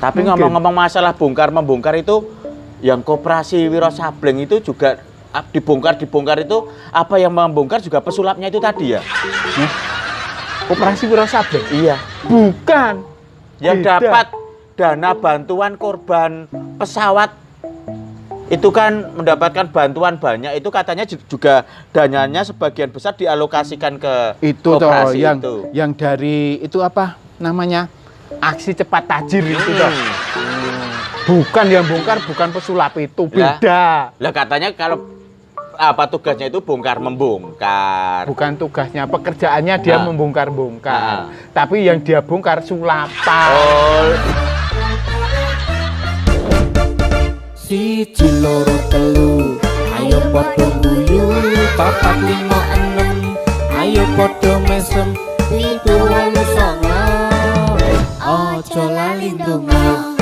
Tapi ngomong-ngomong masalah bongkar-membongkar itu, yang koperasi Wiro Sableng itu juga dibongkar itu, apa yang membongkar juga pesulapnya itu tadi ya? Koperasi Wiro Sableng? Iya. Bukan. Yang Beda. dapat dana bantuan korban pesawat itu kan mendapatkan bantuan banyak, itu katanya juga dananya sebagian besar dialokasikan ke Itu toh koperasi yang dari itu apa namanya? Aksi cepat tajir itu toh. Bukan yang bongkar, bukan pesulap itu, beda. Lah katanya kalau apa tugasnya itu bongkar membongkar. Bukan tugasnya, pekerjaannya dia membongkar-bongkar. Tapi yang dia bongkar sulapan. Oh. Siji loro telu ayo padha guyu papat lima enem ayo padha mesem pitu wolu songo aja lali ndonga.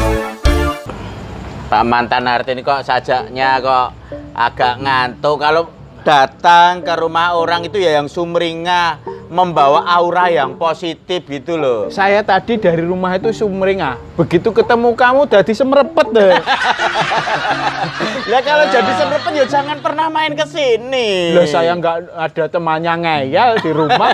Pak mantan RT ini kok sajaknya kok agak ngantuk. Kalau datang ke rumah orang itu ya yang sumringah, membawa aura yang positif gitu loh. Saya tadi dari rumah itu sumringah. Begitu ketemu kamu jadi semerepet deh. Lah kalau jadi semerepet ya jangan pernah main ke sini. Lah saya nggak ada temannya ngeyel di rumah.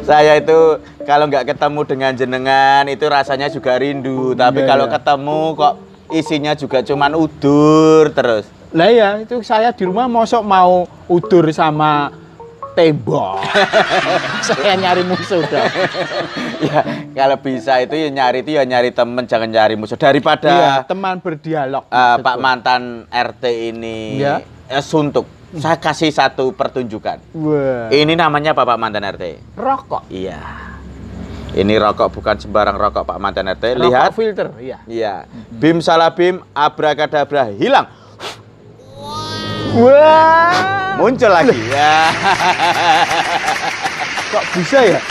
Saya itu kalau nggak ketemu dengan jenengan itu rasanya juga rindu. Tapi kalau ketemu kok isinya juga cuman udur terus. Lah ya itu saya di rumah mosok mau udur sama tembok. Saya nyari musuh dah. Ya kalau bisa itu ya nyari temen, jangan nyari musuh daripada teman berdialog. Pak mantan RT ini suntuk. Saya kasih satu pertunjukan. Wah. Ini namanya Bapak mantan RT. Rokok. Iya. Ini rokok, bukan sembarang rokok Pak mantan RT. Rokok Lihat. filter, iya. Iya. Bim salah bim, abrakadabra, hilang. Wah. Muncul lagi. Ya. Kok bisa ya?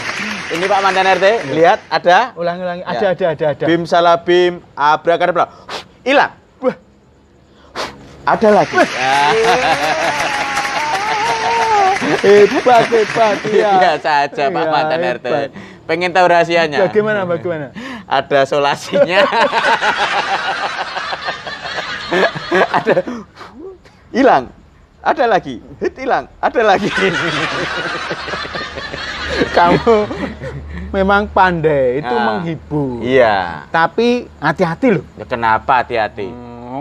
Ini Pak mantan RT, lihat ada. Ulangi. Ya. Ada. Bim salah bim, abrakadabra, hilang. Wah. Ada lagi. Hebat ya. Biasa aja Pak Iya, mantan hebat. RT. Pengen tahu rahasianya? Bagaimana? Ada solasinya. Ada hilang. Ada lagi. Hit hilang. Ada lagi. Kamu memang pandai itu menghibur. Iya. Tapi hati-hati loh. Ya, kenapa hati-hati?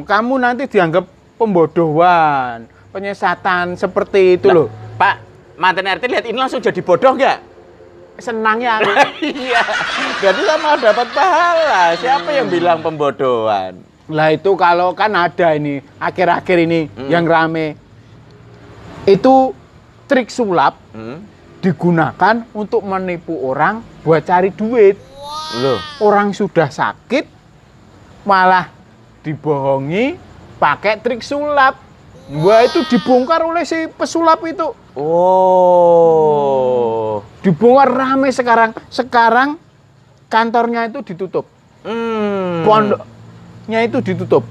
Kamu nanti dianggap pembodohan, penyesatan seperti itu loh. Pak mantan RT lihat ini langsung jadi bodoh nggak? Senangnya aku. Iya. Berarti sama dapat pahala. Siapa yang bilang pembodohan? Lah itu kalau kan ada ini akhir-akhir ini yang rame itu trik sulap digunakan untuk menipu orang buat cari duit. Loh, Orang sudah sakit malah dibohongi pakai trik sulap. Wah itu dibongkar oleh si pesulap itu. oh, Dibongkar rame sekarang. Sekarang kantornya itu ditutup. Pondoknya itu ditutup.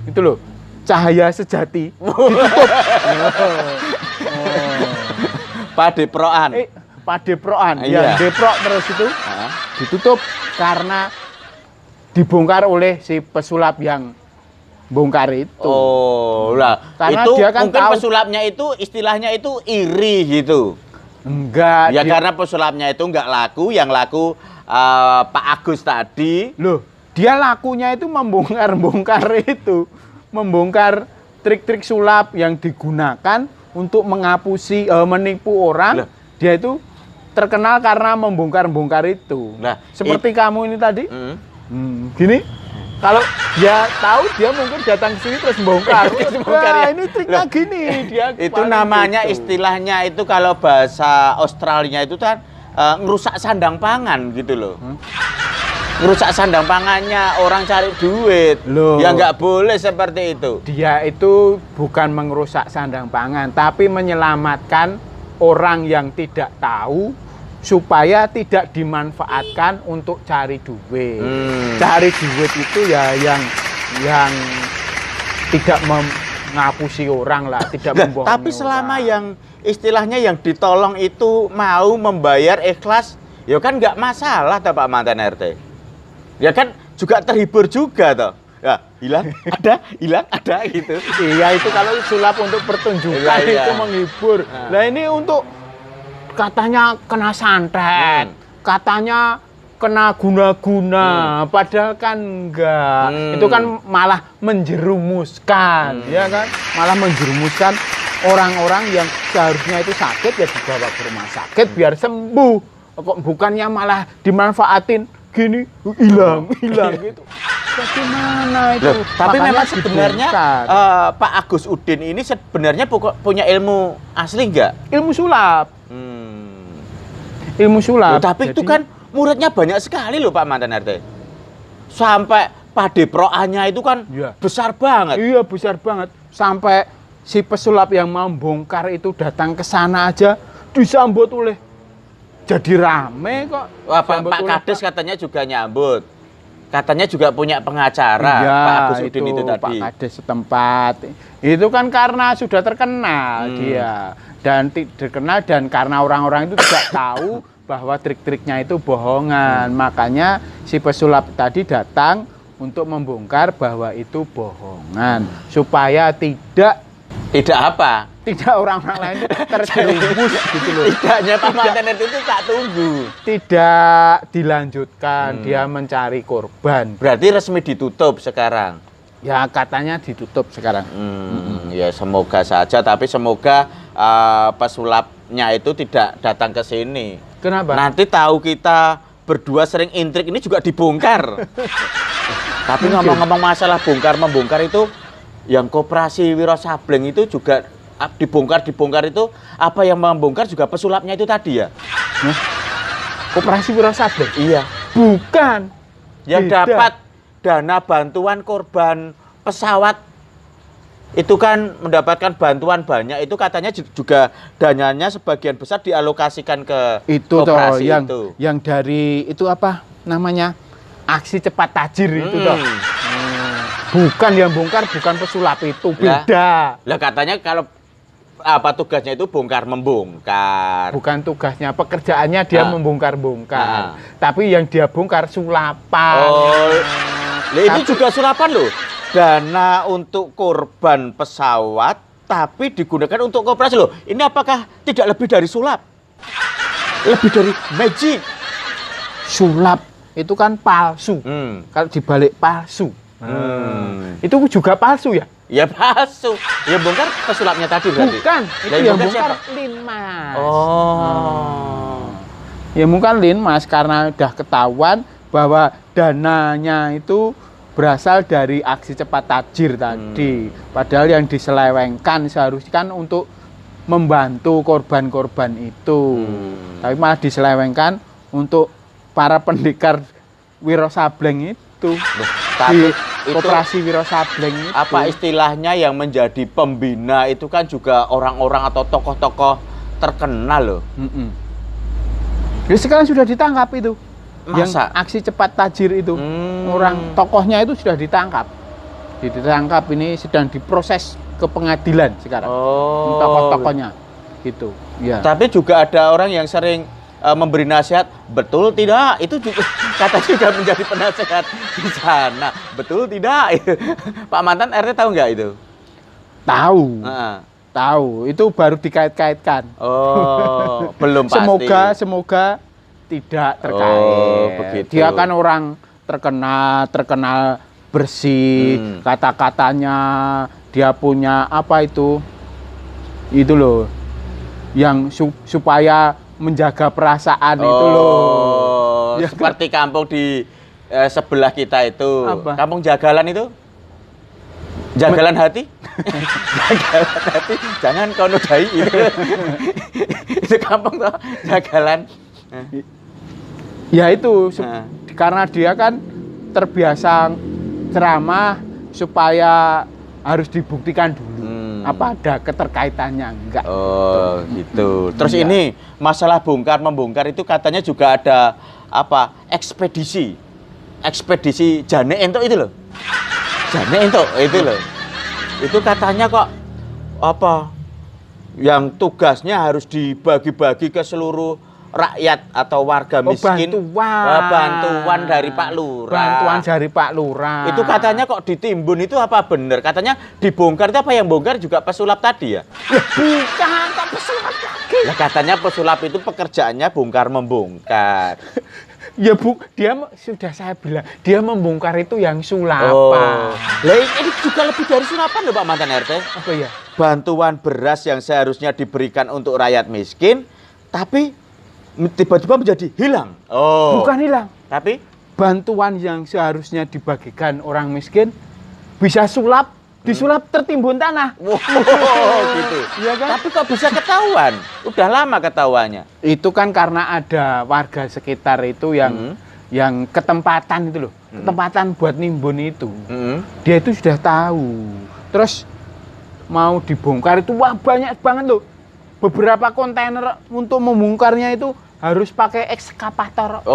Itu loh. Cahaya Sejati ditutup. Padeproan. Padeproan. Iya. Ya, deprok terus itu ditutup karena dibongkar oleh si pesulap yang bongkar itu. Oh, lah. Karena itu dia kan mungkin tahu. pesulapnya itu istilahnya itu iri gitu. Enggak. Ya karena pesulapnya itu nggak laku, yang laku Pak Agus tadi. Loh, dia lakunya itu membongkar-bongkar itu. Membongkar trik-trik sulap yang digunakan untuk menghapusi, menipu orang. Loh. Dia itu terkenal karena membongkar-bongkar itu. Nah, seperti kamu ini tadi. Gini. Kalau dia tahu, dia mungkin datang ke sini terus bongkar. Bongkar, ya. Ini triknya gini. Dia Itu paling namanya gitu. istilahnya itu kalau bahasa Australia itu kan ngerusak sandang pangan gitu loh. Ngerusak sandang pangannya orang cari duit. Loh. Ya nggak boleh seperti itu. Dia itu bukan mengerusak sandang pangan, tapi menyelamatkan orang yang tidak tahu supaya tidak dimanfaatkan untuk cari duit. Cari duit itu ya yang tidak menghapusi orang lah, tidak membohongi Tapi selama orang. yang istilahnya yang ditolong itu mau membayar ikhlas, ya kan nggak masalah toh Pak mantan RT. Ya kan juga terhibur juga toh. Ya, hilang ada gitu. Iya, itu kalau sulap untuk pertunjukan Iya, iya. itu menghibur. Nah, ini untuk katanya kena santet, katanya kena guna-guna, padahal kan enggak. Itu kan malah menjerumuskan, ya kan? Malah menjerumuskan orang-orang yang seharusnya itu sakit ya dibawa ke rumah sakit biar sembuh. Kok bukannya malah dimanfaatin gini hilang gitu. Bagaimana itu? Loh, tapi Makanya memang sebenarnya dibongkar. Pak Agus Udin ini sebenarnya punya ilmu asli enggak? Ilmu sulap. Ilmu sulap. Loh, tapi itu Jadi- kan muridnya banyak sekali loh Pak Mantan RT. Sampai padeproannya itu kan Iya. besar banget. Iya, besar banget. Sampai si pesulap yang membongkar itu datang ke sana aja disambut oleh jadi rame kok. Wah, Disambut Pak oleh Kades katanya juga nyambut. Katanya juga punya pengacara Iya, Pak Agus Udin itu Pak tadi. Kades setempat. Itu kan karena sudah terkenal dia dan terkenal dan karena orang-orang itu tidak tahu bahwa trik-triknya itu bohongan. Makanya si pesulap tadi datang untuk membongkar bahwa itu bohongan supaya tidak Apa? orang-orang lain itu terjerumus gitu loh. Tidaknya Pak Mantan RT itu tak tunggu. Tidak dilanjutkan, dia mencari korban. Berarti resmi ditutup sekarang. Ya katanya ditutup sekarang. Ya semoga saja, tapi semoga pesulapnya itu tidak datang ke sini. Kenapa? Nanti tahu kita berdua sering intrik ini juga dibongkar. Tapi ngomong-ngomong masalah bongkar-membongkar itu, yang koperasi Wiro Sableng itu juga dibongkar itu apa yang membongkar juga pesulapnya itu tadi ya? Koperasi Wiro Sableng? Iya. Bukan. Yang Beda. dapat dana bantuan korban pesawat itu kan mendapatkan bantuan banyak, itu katanya juga dananya sebagian besar dialokasikan ke Itu toh koperasi yang itu. yang dari itu apa namanya? Aksi cepat tajir itu toh. Bukan yang bongkar, bukan pesulap itu, beda. Lah katanya kalau apa tugasnya itu bongkar membongkar. Bukan tugasnya, pekerjaannya dia membongkar-bongkar. Ah. Tapi yang dia bongkar sulapan. Oh, lah ini Tapi- juga sulapan loh. Dana untuk korban pesawat tapi digunakan untuk koperasi loh. Ini apakah tidak lebih dari sulap? Lebih dari magic. Sulap itu kan palsu. Kalau dibalik palsu. Itu juga palsu ya? Ya palsu. Ya bongkar pesulapnya tadi berarti. Bukan, itu Lah, yang bongkar bongkar siapa? Linmas. Oh. Ya mungkin Linmas karena udah ketahuan bahwa dananya itu berasal dari aksi cepat tajir tadi. Padahal yang diselewengkan seharusnya kan untuk membantu korban-korban itu. Tapi malah diselewengkan untuk para pendekar Wiro Sableng itu. Tapi Di koperasi Wiro Sableng itu. apa istilahnya yang menjadi pembina itu kan juga orang-orang atau tokoh-tokoh terkenal loh. Ya sekarang sudah ditangkap itu. Yang Masa? aksi cepat tajir itu. Orang tokohnya itu sudah ditangkap. Ditangkap ini sedang diproses ke pengadilan sekarang. Oh. Tokoh-tokohnya gitu. Ya. Tapi juga ada orang yang sering memberi nasihat, betul tidak? Itu juga kata juga menjadi penasehat di sana. Betul tidak? Pak Mantan RT tahu nggak itu? Tahu. Heeh. Tahu. Itu baru dikait-kaitkan. Oh, belum pasti. Semoga tidak terkait. Oh, begitu. Dia kan orang terkenal bersih, kata-katanya dia punya apa itu loh, yang supaya menjaga perasaan itu loh. Ya, Seperti kampung di sebelah kita itu. Apa? Kampung Jagalan itu. Jagalan hati. Jagalan hati. Jangan kau nodai itu. Itu kampung tuh Jagalan. Ya itu karena dia kan terbiasa ceramah supaya harus dibuktikan dulu. Apa ada keterkaitannya enggak? Oh, gitu. Terus Iya. ini masalah bongkar membongkar itu katanya juga ada apa? Ekspedisi Jane Entok itu loh. Jane Entok itu loh. Itu katanya kok apa? Yang tugasnya harus dibagi-bagi ke seluruh rakyat atau warga miskin. Bantuan dari Pak Lurah. Bantuan dari Pak Lurah. Itu katanya kok ditimbun itu apa bener? Katanya dibongkar itu apa yang bongkar juga pesulap tadi ya? Bukan, kok pesulap lagi. Lah katanya pesulap itu pekerjaannya bongkar membongkar. Ya Bu, dia sudah saya bilang, dia membongkar itu yang sulapan. Lah ini juga lebih dari sulapan loh Pak Mantan RT. Apa ya? Bantuan beras yang seharusnya diberikan untuk rakyat miskin, tapi tiba-tiba menjadi hilang. Bukan hilang. Tapi Bantuan yang seharusnya dibagikan orang miskin bisa disulap tertimbun tanah. gitu. Iya kan? Tapi kok bisa ketahuan? Udah lama ketahuannya. Itu kan karena ada warga sekitar itu yang ketempatan itu loh. Ketempatan buat nimbun itu. Dia itu sudah tahu. Terus mau dibongkar itu wah banyak banget loh. Beberapa kontainer untuk membongkarnya itu harus pakai ekskavator.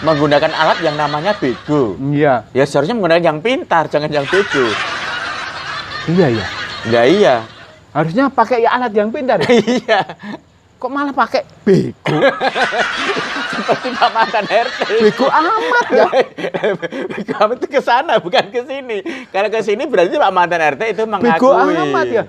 Menggunakan alat yang namanya bego. Iya. Ya seharusnya menggunakan yang pintar, jangan yang bego. Iya ya. Enggak iya. Harusnya pakai alat yang pintar. Iya. Kok malah pakai bego? Seperti Pak Mantan RT. Bego amat ya. Bego amat itu ke sana bukan ke sini. Kalau ke sini berarti Pak Mantan RT itu mengakui. Bego amat ya.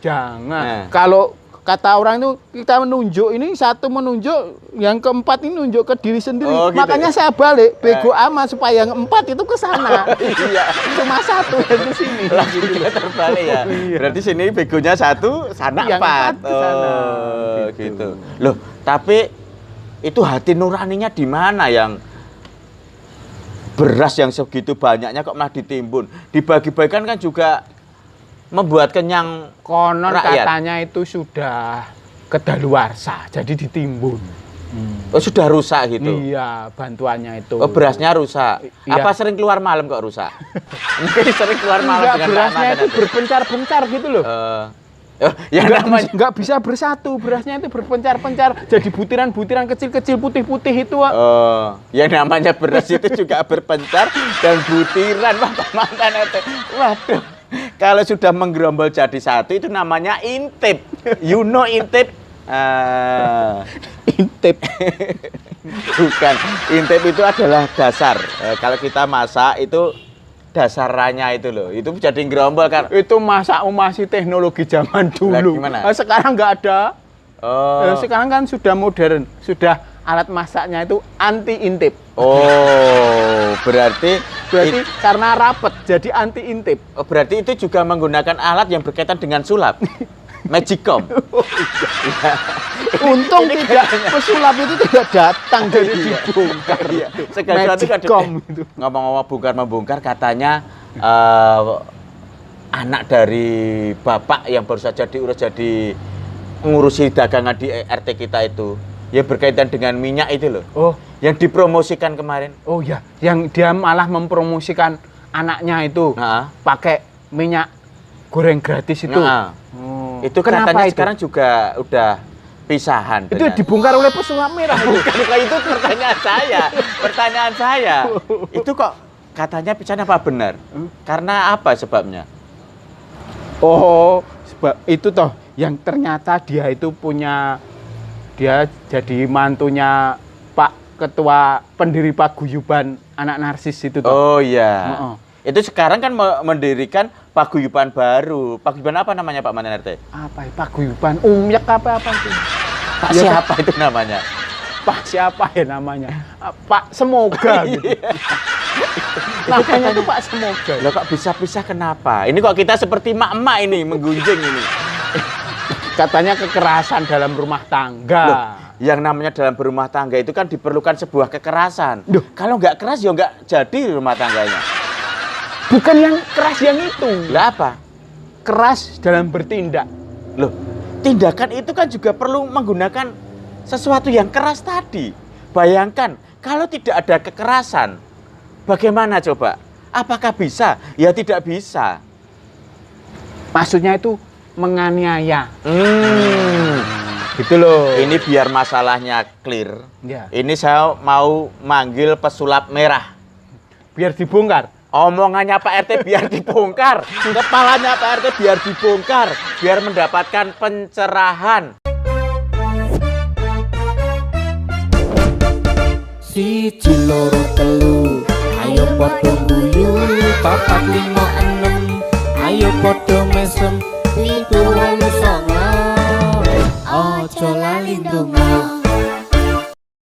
Jangan. Nah. Kalau kata orang itu kita menunjuk ini satu menunjuk, yang keempat ini nunjuk ke diri sendiri. Gitu. Makanya saya balik bego amat supaya yang empat itu ke sana. Iya. Cuma satu yang ke sini. Langsung juga terbalik ya. Iya. Berarti sini begonya satu, sana Yang empat. empat ke sana. Gitu. Loh, tapi itu hati nuraninya di mana yang beras yang segitu banyaknya kok malah ditimbun? Dibagi-bagikan kan juga membuat kenyang Konon rakyat. katanya itu sudah kedaluarsa, jadi ditimbun. Oh, sudah rusak gitu. Iya, bantuannya itu. Oh, berasnya rusak. Iya. Apa sering keluar malam kok rusak? Mungkin sering keluar malam Enggak, dengan berasnya Pak itu Mantan. berpencar-pencar gitu loh. Yang namanya Nggak bisa bersatu, berasnya itu berpencar-pencar, jadi butiran-butiran kecil-kecil putih-putih itu. yang namanya beras itu juga berpencar dan butiran Pak Mantan RT. Waduh. Kalau sudah menggerombol jadi satu itu namanya intip. You know intip? Intip. Bukan. Intip itu adalah dasar. Kalau kita masak itu dasarannya itu loh. Itu jadi gerombol kan. Itu masih teknologi zaman dulu. Gimana? Nah, sekarang nggak ada. Oh. Sekarang kan sudah modern, sudah alat masaknya itu anti intip. Oh, berarti Karena rapet jadi anti intip. berarti itu juga menggunakan alat yang berkaitan dengan sulap. Magicom. Untung tidak pesulap itu tidak datang jadi dibongkar. Iya. Segala sesuatu kan Magicom itu. ngomong-ngomong bongkar membongkar katanya anak dari bapak yang baru saja diurus jadi ngurusi dagangan di RT kita itu ya berkaitan dengan minyak itu loh. Oh, Yang dipromosikan kemarin. oh ya, yang dia malah mempromosikan anaknya itu Nah, pakai minyak goreng gratis itu. nah, Oh. itu Kenapa katanya itu? sekarang juga udah pisahan. Itu dengan- dibongkar oleh pesulap merah. Bukan, itu pertanyaan saya. Pertanyaan saya. Itu kok katanya pisahan apa benar? Karena apa sebabnya? Oh, sebab itu toh yang ternyata dia itu dia jadi mantunya Pak Ketua pendiri Paguyuban Anak Narsis itu toh. Oh iya. Heeh. Itu sekarang kan mendirikan paguyuban baru. Paguyuban apa namanya Pak Mantan RT? Apa ya, Paguyuban Umyak apa itu? Pak Ya, siapa itu namanya? Pak siapa ya namanya? Pak Semoga gitu. Namanya itu Pak Semoga. Loh kok bisa pisah kenapa? Ini kok kita seperti mak-mak ini menggunjing ini. Katanya kekerasan dalam rumah tangga. Loh, yang namanya dalam berumah tangga itu kan diperlukan sebuah kekerasan. Duh. Kalau nggak keras ya nggak jadi rumah tangganya. Bukan yang keras yang itu. Lah apa? Keras dalam bertindak. Loh, tindakan itu kan juga perlu menggunakan sesuatu yang keras tadi. Bayangkan, kalau tidak ada kekerasan, bagaimana coba? Apakah bisa? Ya tidak bisa. Maksudnya itu menganiaya. Gitu loh. Ini biar masalahnya clear. Ya. Ini saya mau manggil pesulap merah. Biar dibongkar. Omongannya Pak RT biar dibongkar. Kepalanya Pak RT biar dibongkar. Biar mendapatkan pencerahan. Siji loro telu ayo padha guyu papat lima enem ayo padha mesem pitu wolu songo aja lali ndonga